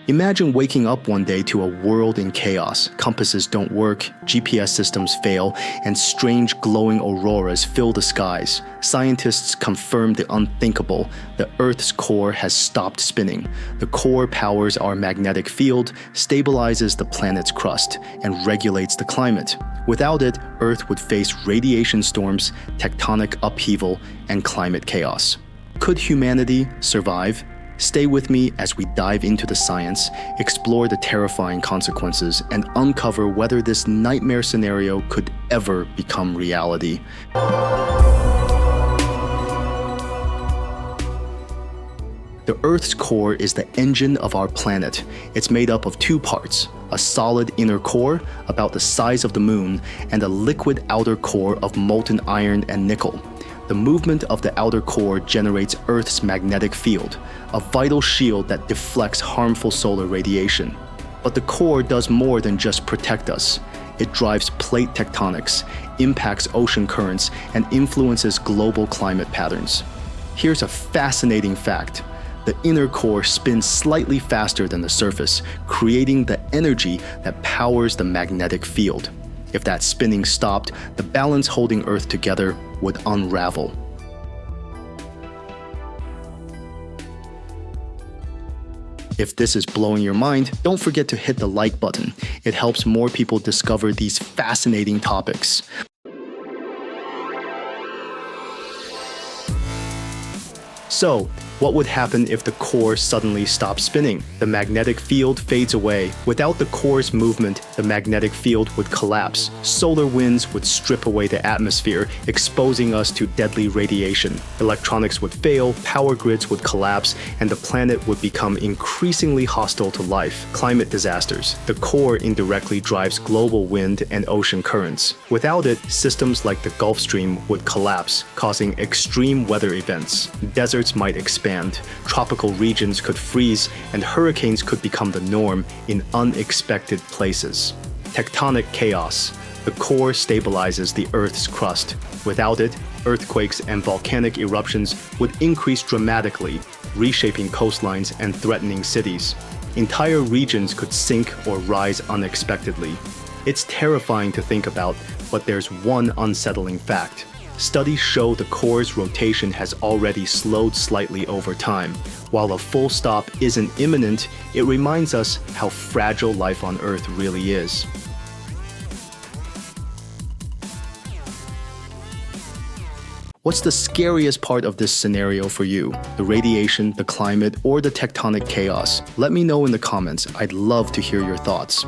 Imagine waking up one day to a world in chaos. Compasses don't work, GPS systems fail, and strange glowing auroras fill the skies. Scientists confirm the unthinkable. The Earth's core has stopped spinning. The core powers our magnetic field, stabilizes the planet's crust, and regulates the climate. Without it, Earth would face radiation storms, tectonic upheaval, and climate chaos. Could humanity survive? Stay with me as we dive into the science, explore the terrifying consequences, and uncover whether this nightmare scenario could ever become reality. The Earth's core is the engine of our planet. It's made up of two parts, a solid inner core, about the size of the moon, and a liquid outer core of molten iron and nickel. The movement of the outer core generates Earth's magnetic field, a vital shield that deflects harmful solar radiation. But the core does more than just protect us. It drives plate tectonics, impacts ocean currents, and influences global climate patterns. Here's a fascinating fact. The inner core spins slightly faster than the surface, creating the energy that powers the magnetic field. If that spinning stopped, the balance holding Earth together would unravel. If this is blowing your mind, don't forget to hit the like button. It helps more people discover these fascinating topics. So, what would happen if the core suddenly stopped spinning? The magnetic field fades away. Without the core's movement, the magnetic field would collapse. Solar winds would strip away the atmosphere, exposing us to deadly radiation. Electronics would fail, power grids would collapse, and the planet would become increasingly hostile to life. Climate disasters. The core indirectly drives global wind and ocean currents. Without it, systems like the Gulf Stream would collapse, causing extreme weather events. Deserts might expand, tropical regions could freeze, and hurricanes could become the norm in unexpected places. Tectonic chaos. The core stabilizes the Earth's crust. Without it, earthquakes and volcanic eruptions would increase dramatically, reshaping coastlines and threatening cities. Entire regions could sink or rise unexpectedly. It's terrifying to think about, but there's one unsettling fact. Studies show the core's rotation has already slowed slightly over time. While a full stop isn't imminent, it reminds us how fragile life on Earth really is. What's the scariest part of this scenario for you? The radiation, the climate, or the tectonic chaos? Let me know in the comments. I'd love to hear your thoughts.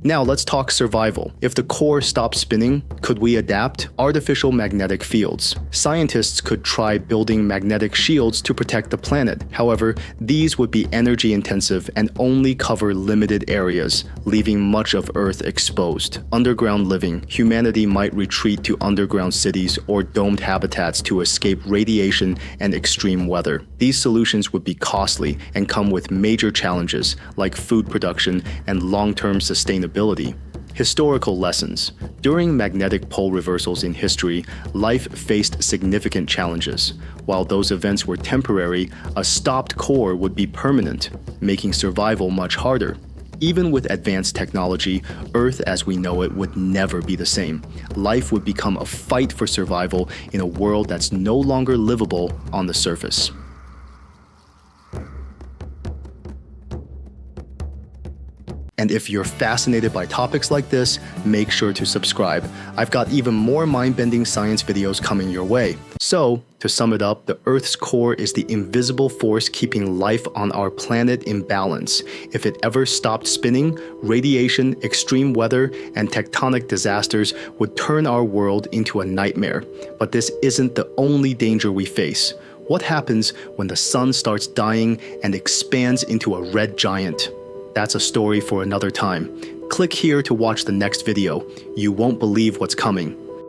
Now let's talk survival. If the core stopped spinning, could we adapt? Artificial magnetic fields. Scientists could try building magnetic shields to protect the planet. However, these would be energy intensive and only cover limited areas, leaving much of Earth exposed. Underground living. Humanity might retreat to underground cities or domed habitats to escape radiation and extreme weather. These solutions would be costly and come with major challenges like food production and long-term sustainability. Historical lessons. During magnetic pole reversals in history, life faced significant challenges. While those events were temporary, a stopped core would be permanent, making survival much harder. Even with advanced technology, Earth as we know it would never be the same. Life would become a fight for survival in a world that's no longer livable on the surface. And if you're fascinated by topics like this, make sure to subscribe. I've got even more mind-bending science videos coming your way. So, to sum it up, the Earth's core is the invisible force keeping life on our planet in balance. If it ever stopped spinning, radiation, extreme weather, and tectonic disasters would turn our world into a nightmare. But this isn't the only danger we face. What happens when the sun starts dying and expands into a red giant? That's a story for another time. Click here to watch the next video. You won't believe what's coming.